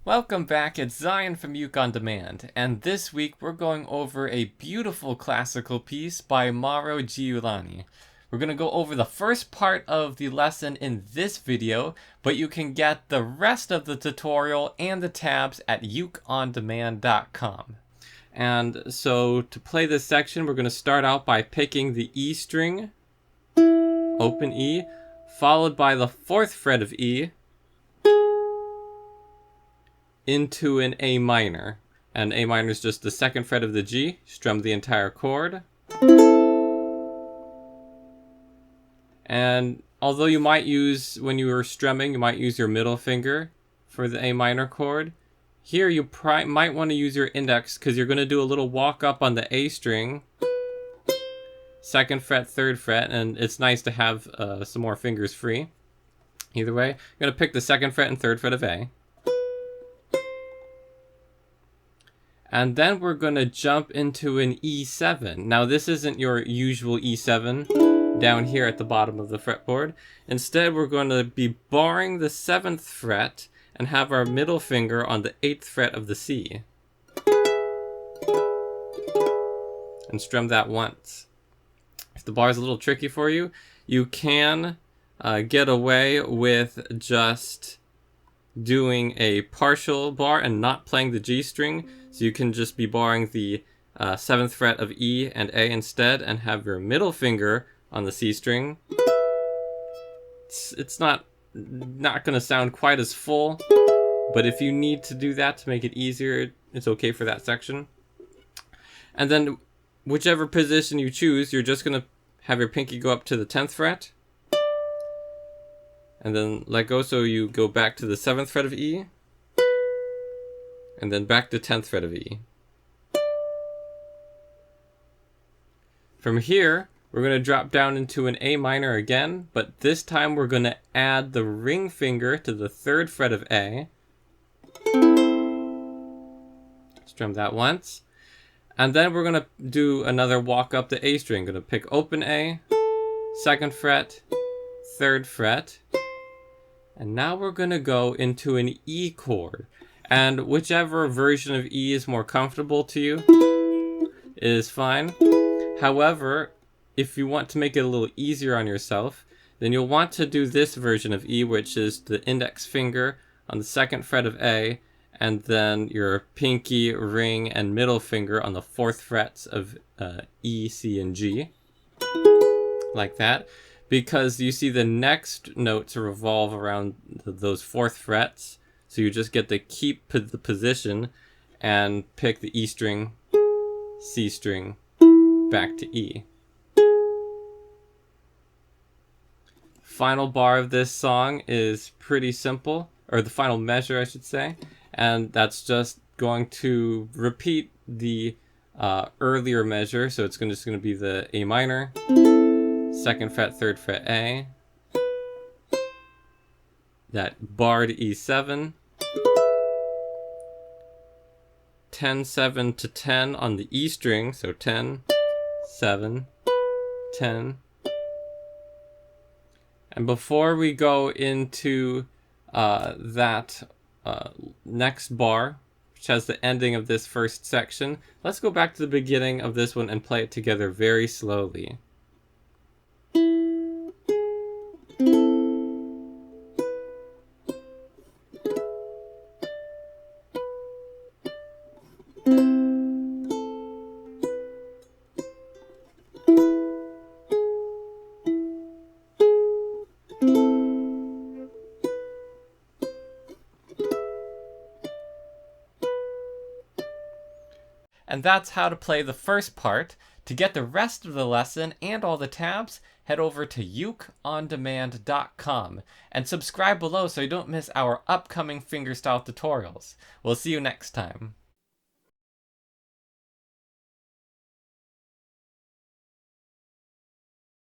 Welcome back, it's Zion from Uke On Demand, and this week we're going over a beautiful classical piece by Mauro Giuliani. We're going to go over the first part of the lesson in this video, but you can get the rest of the tutorial and the tabs at ukeondemand.com. And so to play this section, we're going to start out by picking the E string, open E, followed by the 4th fret of E, into an A minor. And A minor is just the 2nd fret of the G. Strum the entire chord. And although you might use, when you were strumming, you might use your middle finger for the A minor chord, here you might want to use your index because you're going to do a little walk up on the A string, 2nd fret, 3rd fret, and it's nice to have some more fingers free. Either way, you're going to pick the 2nd fret and 3rd fret of A. And then we're going to jump into an E7. Now this isn't your usual E7 down here at the bottom of the fretboard. Instead, we're going to be barring the 7th fret and have our middle finger on the 8th fret of the C. And strum that once. If the bar is a little tricky for you, you can get away with just doing a partial bar and not playing the G string. So you can just be barring the 7th fret of E and A instead and have your middle finger on the C string. It's not going to sound quite as full, but if you need to do that to make it easier, it's okay for that section. And then whichever position you choose, you're just going to have your pinky go up to the 10th fret. And then let go so you go back to the 7th fret of E. And then back to 10th fret of E. From here, we're going to drop down into an A minor again, but this time we're going to add the ring finger to the 3rd fret of A. Strum that once. And then we're going to do another walk up the A string. Going to pick open A, 2nd fret, 3rd fret. And now we're going to go into an E chord. And whichever version of E is more comfortable to you is fine. However, if you want to make it a little easier on yourself, then you'll want to do this version of E, which is the index finger on the 2nd fret of A, and then your pinky, ring, and middle finger on the 4th frets of E, C, and G. Like that. Because you see the next notes revolve around those 4th frets. So you just get to keep the position and pick the E string, C string, back to E. Final bar of this song is pretty simple, or the final measure I should say, and that's just going to repeat the earlier measure, so it's just going to be the A minor, 2nd fret, 3rd fret A, that barred E7, 10, 7 to 10 on the E string, so 10, 7, 10. And before we go into that next bar, which has the ending of this first section, let's go back to the beginning of this one and play it together very slowly. And that's how to play the first part. To get the rest of the lesson and all the tabs, head over to ukeondemand.com and subscribe below so you don't miss our upcoming fingerstyle tutorials. We'll see you next time.